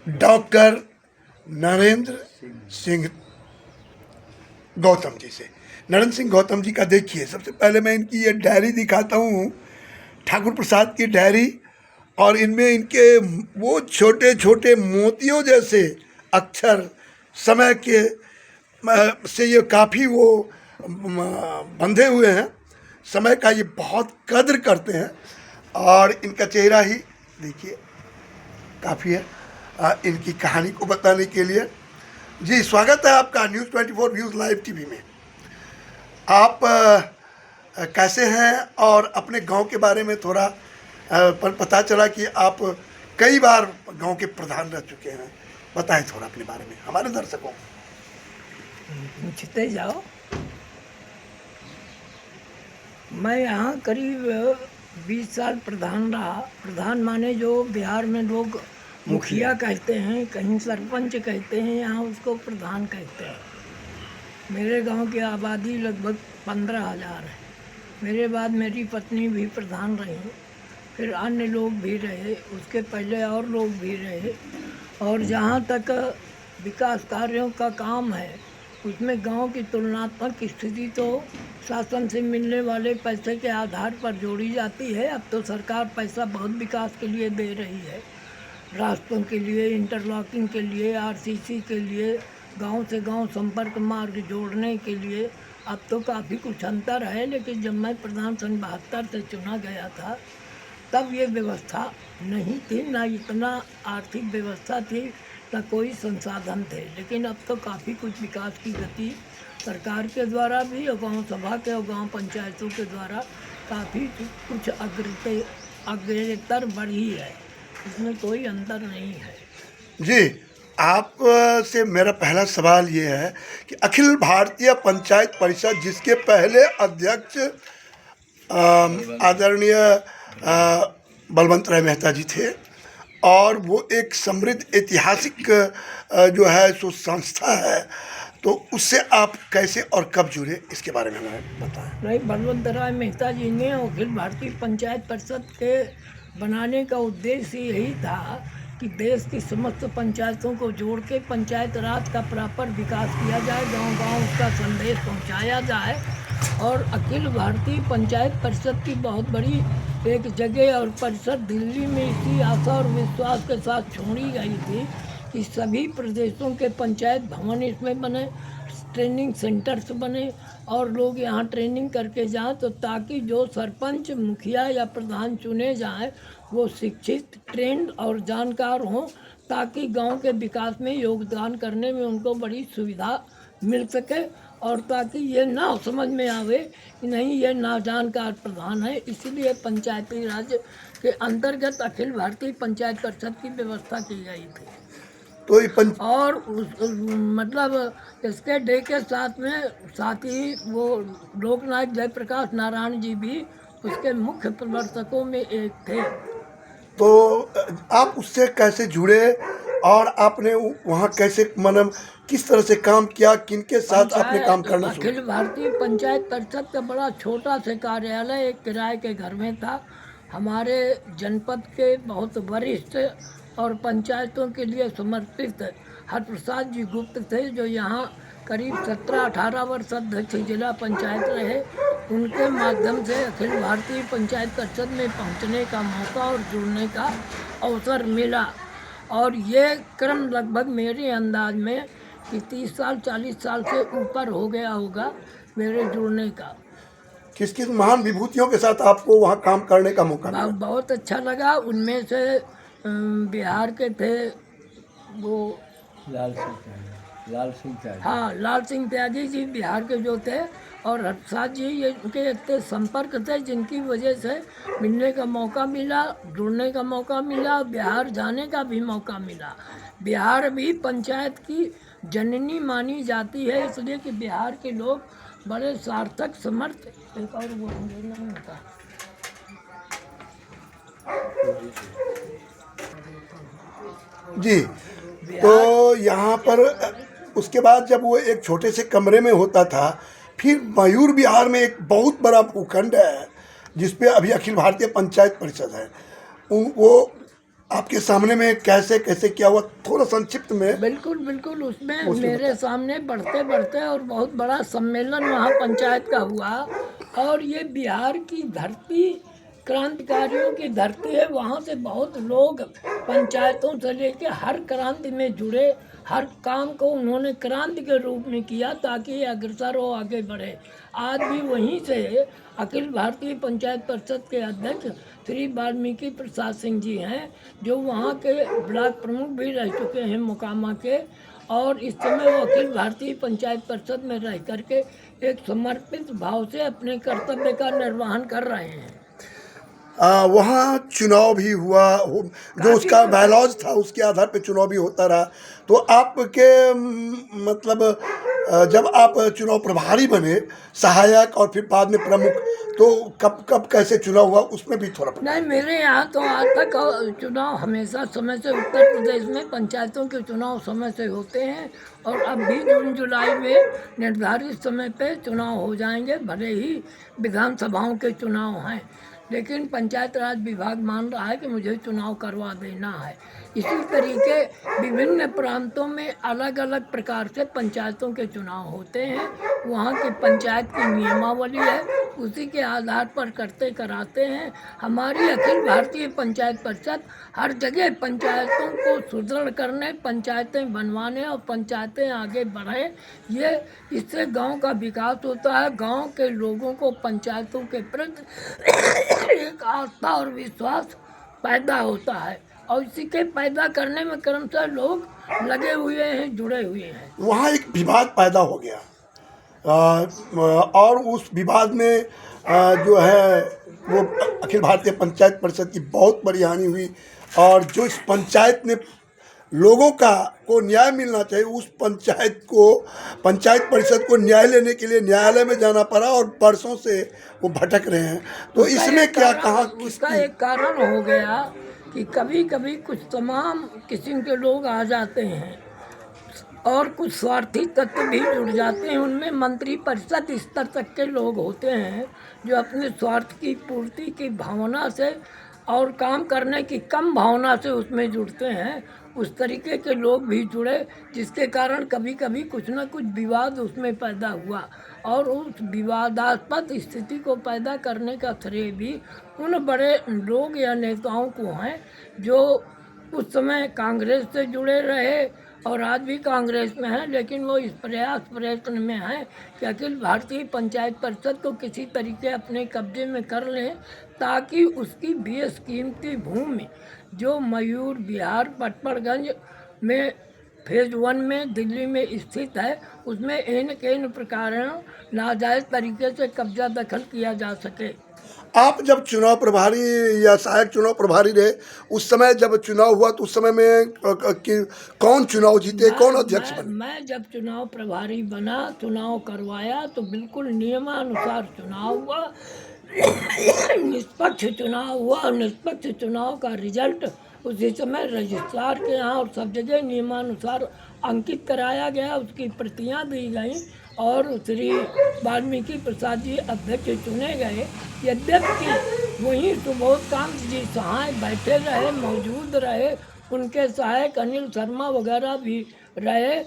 Doctor Narendra Singh Gautam ji से। नरेंद्र सिंह गौतम जी का देखिए, सबसे पहले मैं इनकी ये डायरी दिखाता हूँ, ठाकुर प्रसाद की डायरी। और इनमें इनके वो छोटे छोटे मोतियों जैसे अक्षर समय के से ये काफ़ी वो बंधे हुए हैं, समय का ये बहुत कद्र करते हैं। और इनका चेहरा ही देखिए काफ़ी है इनकी कहानी को बताने के लिए। जी, स्वागत है आपका न्यूज़ 24 व्यूज़ लाइव टीवी में। आप कैसे हैं? और अपने गांव के बारे में थोड़ा पर पता चला कि आप कई बार गांव के प्रधान रह चुके हैं, बताएं थोड़ा अपने बारे में हमारे दर्शकों को। पूछते जाओ। मैं यहाँ करीब 20 साल प्रधान रहा। प्रधान माने जो बिहार में लोग मुखिया कहते हैं, कहीं सरपंच कहते हैं, यहाँ उसको प्रधान कहते हैं। मेरे गांव की आबादी लगभग 15,000 है। मेरे बाद मेरी पत्नी भी प्रधान रही, फिर अन्य लोग भी रहे, उसके पहले और लोग भी रहे। और जहाँ तक विकास कार्यों का काम है, उसमें गांव की तुलनात्मक स्थिति तो शासन से मिलने वाले पैसे के आधार पर जोड़ी जाती है। अब तो सरकार पैसा बहुत विकास के लिए दे रही है, रास्तों के लिए, इंटरलॉकिंग के लिए, आरसीसी के लिए, गांव से गांव संपर्क मार्ग जोड़ने के लिए। अब तो काफ़ी कुछ अंतर है, लेकिन जब मैं प्रधान सन 72 से चुना गया था तब ये व्यवस्था नहीं थी, ना इतना आर्थिक व्यवस्था थी, ना कोई संसाधन थे। लेकिन अब तो काफ़ी कुछ विकास की गति सरकार के द्वारा भी और गांव सभा के और गांव पंचायतों के द्वारा काफ़ी कुछ अग्रतर बढ़ी है, इसमें कोई अंतर नहीं है। जी, आप से मेरा पहला सवाल ये है कि अखिल भारतीय पंचायत परिषद, जिसके पहले अध्यक्ष आदरणीय बलवंत राय मेहता जी थे, और वो एक समृद्ध ऐतिहासिक जो है सो संस्था है, तो उससे आप कैसे और कब जुड़े, इसके बारे में हमें बताएं। नहीं, बलवंत राय मेहता जी ने अखिल भारतीय पंचायत परिषद के बनाने का उद्देश्य यही था कि देश की समस्त पंचायतों को जोड़ के पंचायत राज का प्रॉपर विकास किया जाए, गांव गांव उसका संदेश पहुंचाया जाए। और अखिल भारतीय पंचायत परिषद की बहुत बड़ी एक जगह और परिषद दिल्ली में इसी आशा और विश्वास के साथ छोड़ी गई थी कि सभी प्रदेशों के पंचायत भवन इसमें बने, ट्रेनिंग सेंटर्स बने और लोग यहाँ ट्रेनिंग करके जाएं, तो ताकि जो सरपंच, मुखिया या प्रधान चुने जाएं वो शिक्षित, ट्रेंड और जानकार हों, ताकि गांव के विकास में योगदान करने में उनको बड़ी सुविधा मिल सके। और ताकि ये ना समझ में आवे कि नहीं ये नाजानकार प्रधान है। इसीलिए पंचायती राज के अंतर्गत अखिल भारतीय पंचायत परिषद की व्यवस्था की गई थी। तो ये और मतलब इसके डे के साथ ही वो लोकनायक जयप्रकाश नारायण जी भी उसके मुख्य प्रवर्तकों में एक थे। तो आप उससे कैसे जुड़े और आपने वहाँ कैसे मतलब किस तरह से काम किया, किनके साथ आपने काम करना शुरू? अखिल भारतीय पंचायत परिषद का बड़ा छोटा सा कार्यालय एक किराए के घर में था। हमारे जनपद के बहुत वरिष्ठ और पंचायतों के लिए समर्पित हरप्रसाद जी गुप्त थे, जो यहाँ करीब 17-18 वर्ष अध्यक्ष जिला पंचायत रहे। उनके माध्यम से अखिल भारतीय पंचायत परिषद में पहुँचने का मौका और जुड़ने का अवसर मिला। और ये क्रम लगभग मेरे अंदाज में कि 30 साल 40 साल से ऊपर हो गया होगा मेरे जुड़ने का। किस किस महान विभूतियों के साथ आपको वहाँ काम करने का मौका मिला? बहुत अच्छा लगा। उनमें से बिहार के थे वो लाल सिंह त्यागी। हाँ, लाल सिंह त्यागी जी बिहार के जो थे, और हरप्रसाद जी ये उनके इतने संपर्क थे जिनकी वजह से मिलने का मौका मिला, जुड़ने का मौका मिला, बिहार जाने का भी मौका मिला। बिहार भी पंचायत की जननी मानी जाती है, इसलिए कि बिहार के लोग बड़े सार्थक, समर्थ। एक और वो नहीं होता। जी, तो यहाँ पर उसके बाद जब वो एक छोटे से कमरे में होता था, फिर मयूर बिहार में एक बहुत बड़ा भूखंड है जिसपे अभी अखिल भारतीय पंचायत परिषद है। वो आपके सामने में कैसे कैसे क्या हुआ, थोड़ा संक्षिप्त में। बिल्कुल बिल्कुल, उसमें मेरे सामने बढ़ते बढ़ते और बहुत बड़ा सम्मेलन वहाँ पंचायत का हुआ। और ये बिहार की धरती क्रांतिकारियों की धरती है। वहाँ से बहुत लोग पंचायतों से लेके हर क्रांति में जुड़े। हर काम को उन्होंने क्रांति के रूप में किया ताकि ये अग्रसर हो, आगे बढ़े। आज भी वहीं से अखिल भारतीय पंचायत परिषद के अध्यक्ष श्री वाल्मीकि प्रसाद सिंह जी हैं, जो वहाँ के ब्लॉक प्रमुख भी रह चुके हैं मोकामा के। और इस समय वो अखिल भारतीय पंचायत परिषद में रह करके एक समर्पित भाव से अपने कर्तव्य का निर्वहन कर रहे हैं। वहाँ चुनाव भी हुआ जो उसका बायलॉज था उसके आधार पे चुनाव भी होता रहा। तो आपके मतलब जब आप चुनाव प्रभारी बने, सहायक और फिर बाद में प्रमुख, तो कब कब कैसे चुनाव हुआ उसमें भी थोड़ा नहीं, मेरे यहाँ तो आज तक चुनाव हमेशा समय से उत्तर प्रदेश में पंचायतों के चुनाव समय से होते हैं। और अब भी जून जुलाई में निर्धारित समय पे चुनाव हो जाएंगे, भले ही विधानसभाओं के चुनाव हैं। लेकिन पंचायत राज विभाग मान रहा है कि मुझे चुनाव करवा देना है। इसी तरीके विभिन्न प्रांतों में अलग अलग प्रकार से पंचायतों के चुनाव होते हैं। वहाँ की पंचायत की नियमावली है, उसी के आधार पर करते कराते हैं। हमारी अखिल भारतीय पंचायत परिषद हर जगह पंचायतों को सुदृढ़ करने, पंचायतें बनवाने और पंचायतें आगे बढ़े, ये इससे गांव का विकास होता है। गांव के लोगों को पंचायतों के प्रति एक आस्था और विश्वास पैदा होता है। और इसी के पैदा करने में क्रमशः लोग लगे हुए हैं, जुड़े हुए हैं। वहाँ एक विवाद पैदा हो गया। और उस विवाद में जो है वो अखिल भारतीय पंचायत परिषद की बहुत बड़ी हानि हुई। और जो इस पंचायत ने लोगों को न्याय मिलना चाहिए, उस पंचायत परिषद को न्याय लेने के लिए न्यायालय में जाना पड़ा और वर्षों से वो भटक रहे हैं। तो इसमें क्या कहा, उसका एक कारण हो गया कि कभी कभी कुछ तमाम किस्म के लोग आ जाते हैं और कुछ स्वार्थी तत्व भी जुड़ जाते हैं। उनमें मंत्री परिषद स्तर तक के लोग होते हैं जो अपने स्वार्थ की पूर्ति की भावना से और काम करने की कम भावना से उसमें जुड़ते हैं। उस तरीके के लोग भी जुड़े, जिसके कारण कभी कभी कुछ न कुछ विवाद उसमें पैदा हुआ। और उस विवादास्पद स्थिति को पैदा करने का श्रेय भी उन बड़े लोग या नेताओं को हैं जो उस समय कांग्रेस से जुड़े रहे और आज भी कांग्रेस में हैं। लेकिन वो इस प्रयत्न में हैं कि अखिल भारतीय पंचायत परिषद को किसी तरीके अपने कब्जे में कर लें, ताकि उसकी बेश कीमती भूमि जो मयूर विहार पटपड़गंज में फेज 1 में दिल्ली में स्थित है, उसमें इन प्रकार नाजायज़ तरीके से कब्जा दखल किया जा सके। आप जब चुनाव प्रभारी या सहायक चुनाव प्रभारी रहे, उस समय जब चुनाव हुआ तो उस समय में कौन चुनाव जीते, कौन अध्यक्ष बने? मैं जब चुनाव प्रभारी बना, चुनाव करवाया तो बिल्कुल नियमानुसार चुनाव हुआ, निष्पक्ष चुनाव हुआ। और निष्पक्ष चुनाव का रिजल्ट उसी समय रजिस्ट्रार के यहाँ और सब जगह नियमानुसार अंकित कराया गया, उसकी प्रतियां दी गईं और श्री वाल्मीकि प्रसाद जी अध्यक्ष चुने गए। यद्यपि वहीं सुबोधकांत जी सहाय बैठे रहे, मौजूद रहे, उनके सहायक अनिल शर्मा वगैरह भी रहे।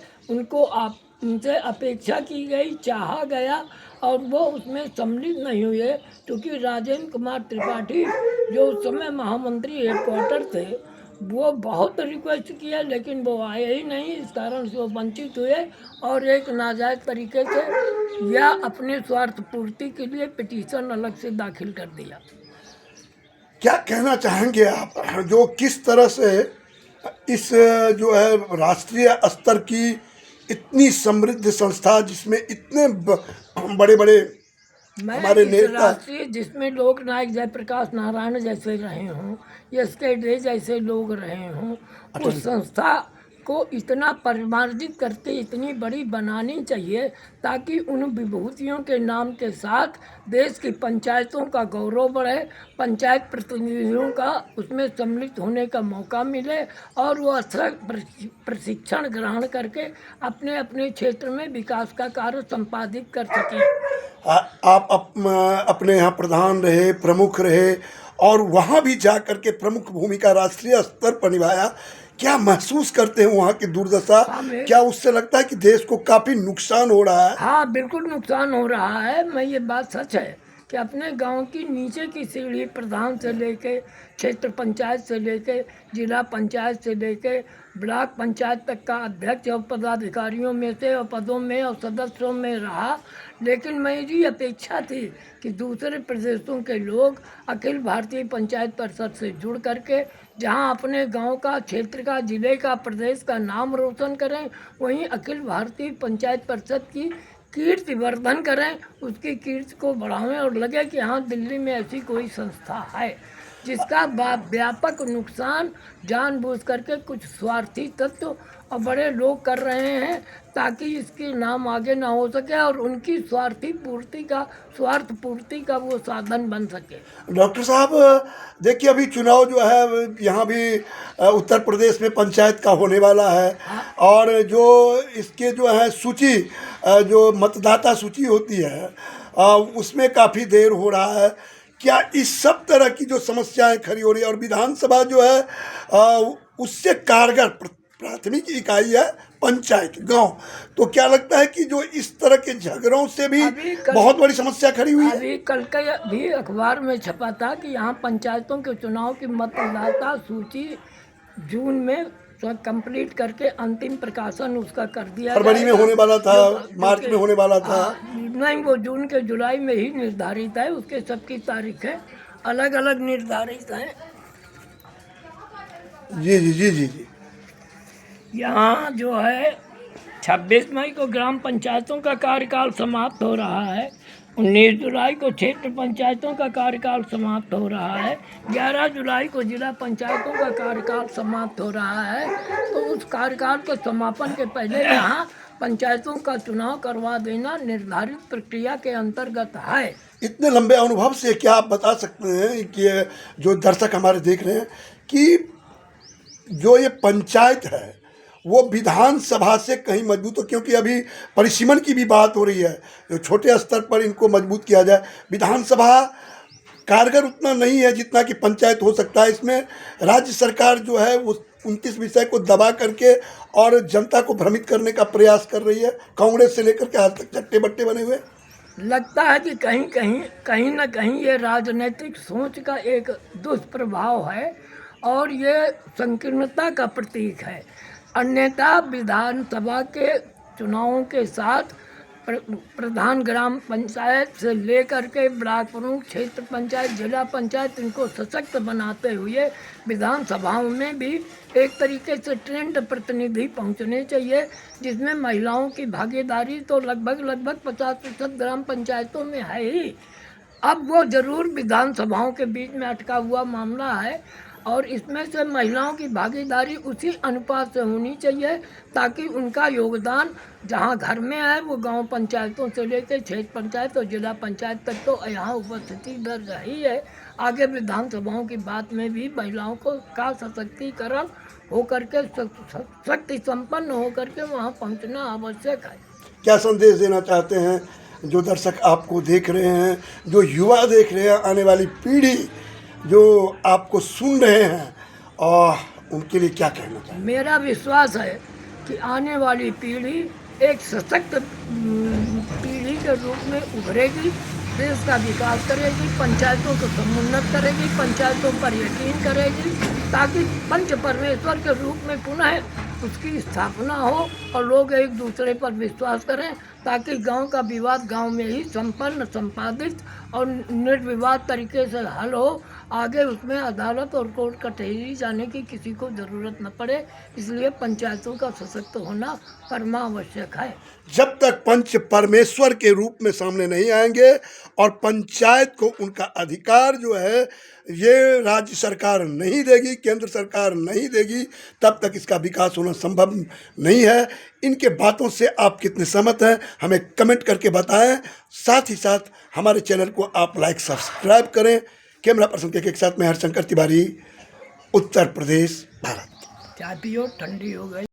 उनसे अपेक्षा की गई, चाहा गया और वो उसमें सम्मिलित नहीं हुए, क्योंकि राजेंद्र कुमार त्रिपाठी जो उस समय महामंत्री हेडक्वार्टर थे, वो बहुत रिक्वेस्ट किया लेकिन वो आए ही नहीं। इस कारण से वो वंचित हुए और एक नाजायज़ तरीके से या अपने स्वार्थ पूर्ति के लिए पिटीशन अलग से दाखिल कर दिया। क्या कहना चाहेंगे आप, जो किस तरह से इस जो है राष्ट्रीय स्तर की इतनी समृद्ध संस्था जिसमें इतने बड़े बड़े हमारे नेता, राष्ट्रीय जिसमें लोक नायक जयप्रकाश नारायण जैसे रहे हों, एस.के. डे जैसे लोग रहे हों, उस संस्था को इतना परिमार्जित करके इतनी बड़ी बनानी चाहिए ताकि उन विभूतियों के नाम के साथ देश की पंचायतों का गौरव बढ़े, पंचायत प्रतिनिधियों का उसमें सम्मिलित होने का मौका मिले और वो अच्छा प्रशिक्षण ग्रहण करके अपने अपने क्षेत्र में विकास का कार्य संपादित कर सकें। आप अपने यहाँ प्रधान रहे, प्रमुख रहे और वहाँ भी जा कर के प्रमुख भूमिका राष्ट्रीय स्तर पर निभाया। क्या महसूस करते हैं वहाँ की दुर्दशा? क्या उससे लगता है कि देश को काफ़ी नुकसान हो रहा है? हाँ, बिल्कुल नुकसान हो रहा है। मैं ये बात सच है कि अपने गांव की नीचे की सीढ़ी प्रधान से लेके, क्षेत्र पंचायत से लेके, जिला पंचायत से लेके, ब्लॉक पंचायत तक का अध्यक्ष और पदाधिकारियों में से और पदों में और सदस्यों में रहा। लेकिन मेरी अपेक्षा थी कि दूसरे प्रदेशों के लोग अखिल भारतीय पंचायत परिषद से जुड़ करके जहां अपने गांव का, क्षेत्र का, जिले का, प्रदेश का नाम रोशन करें, वहीं अखिल भारतीय पंचायत परिषद की कीर्ति वर्धन करें, उसकी कीर्ति को बढ़ावें और लगे कि हाँ, दिल्ली में ऐसी कोई संस्था है। जिसका व्यापक नुकसान जानबूझ करके कुछ स्वार्थी तत्व और बड़े लोग कर रहे हैं ताकि इसके नाम आगे ना हो सके और उनकी स्वार्थ पूर्ति का वो साधन बन सके। डॉक्टर साहब, देखिए अभी चुनाव जो है यहाँ भी उत्तर प्रदेश में पंचायत का होने वाला है। और जो इसके जो है सूची, जो मतदाता सूची होती है, उसमें काफ़ी देर हो रहा है। क्या इस सब तरह की जो समस्याएं खड़ी हो रही है, और विधानसभा जो है उससे कारगर प्राथमिक इकाई है पंचायत गांव, तो क्या लगता है कि जो इस तरह के झगड़ों से भी बहुत बड़ी समस्या खड़ी हुई है? अभी कल का भी अखबार में छपा था कि यहाँ पंचायतों के चुनाव की मतदाता सूची जून में कंप्लीट करके अंतिम प्रकाशन उसका कर दिया। फरवरी में होने वाला था, मार्च में होने वाला था। नहीं, वो जून के जुलाई में ही निर्धारित है। उसके सबकी तारीखें अलग अलग निर्धारित हैं। जी जी जी जी जी। यहाँ जो है 26 मई को ग्राम पंचायतों का कार्यकाल समाप्त हो रहा है। 19 जुलाई को क्षेत्र पंचायतों का कार्यकाल समाप्त हो रहा है। 11 जुलाई को जिला पंचायतों का कार्यकाल समाप्त हो रहा है। तो उस कार्यकाल के समापन के पहले यहाँ पंचायतों का चुनाव करवा देना निर्धारित प्रक्रिया के अंतर्गत है। इतने लंबे अनुभव से क्या आप बता सकते हैं कि जो दर्शक हमारे देख रहे हैं कि जो ये पंचायत है वो विधानसभा से कहीं मजबूत हो? क्योंकि अभी परिसीमन की भी बात हो रही है, जो छोटे स्तर पर इनको मजबूत किया जाए। विधानसभा कारगर उतना नहीं है जितना कि पंचायत हो सकता है। इसमें राज्य सरकार जो है वो 29 विषय को दबा करके और जनता को भ्रमित करने का प्रयास कर रही है। कांग्रेस से लेकर के आज तक चट्टे बट्टे बने हुए। लगता है कि कहीं ना कहीं ये राजनीतिक सोच का एक दुष्प्रभाव है और ये संकीर्णता का प्रतीक है। अन्यथा विधानसभा के चुनावों के साथ प्रधान ग्राम पंचायत से लेकर के ब्लॉक प्रमुख, क्षेत्र पंचायत, जिला पंचायत, इनको सशक्त बनाते हुए विधानसभाओं में भी एक तरीके से ट्रेंड प्रतिनिधि पहुंचने चाहिए, जिसमें महिलाओं की भागीदारी तो लगभग 50% ग्राम पंचायतों में है ही। अब वो जरूर विधानसभाओं के बीच में अटका हुआ मामला है और इसमें से महिलाओं की भागीदारी उसी अनुपात से होनी चाहिए ताकि उनका योगदान जहां घर में है वो गांव पंचायतों से लेकर क्षेत्र पंचायत और जिला पंचायत तक तो यहाँ उपस्थिति दर्ज रही है। आगे विधानसभाओं की बात में भी महिलाओं का सशक्तिकरण होकर के शक्ति संपन्न होकर के वहाँ पहुँचना आवश्यक है। क्या संदेश देना चाहते हैं जो दर्शक आपको देख रहे हैं, जो युवा देख रहे हैं, आने वाली पीढ़ी जो आपको सुन रहे हैं, और उनके लिए क्या कहना चाहिए? मेरा विश्वास है कि आने वाली पीढ़ी एक सशक्त पीढ़ी के रूप में उभरेगी, देश का विकास करेगी, पंचायतों को समुन्नत करेगी, पंचायतों पर यकीन करेगी ताकि पंच परमेश्वर के रूप में पुनः उसकी स्थापना हो और लोग एक दूसरे पर विश्वास करें ताकि गांव का विवाद गांव में ही संपन्न, संपादित और निर्विवाद तरीके से हल हो। आगे उसमें अदालत और कोर्ट कचहरी जाने की किसी को ज़रूरत न पड़े। इसलिए पंचायतों का सशक्त होना परमावश्यक है। जब तक पंच परमेश्वर के रूप में सामने नहीं आएंगे और पंचायत को उनका अधिकार जो है ये राज्य सरकार नहीं देगी, केंद्र सरकार नहीं देगी, तब तक इसका विकास होना संभव नहीं है। इनके बातों से आप कितने सहमत हैं हमें कमेंट करके बताएं। साथ ही साथ हमारे चैनल को आप लाइक सब्सक्राइब करें। कैमरा पर्सन के साथ में हरशंकर तिवारी, उत्तर प्रदेश, भारत। चाय पियो, ठंडी हो गई।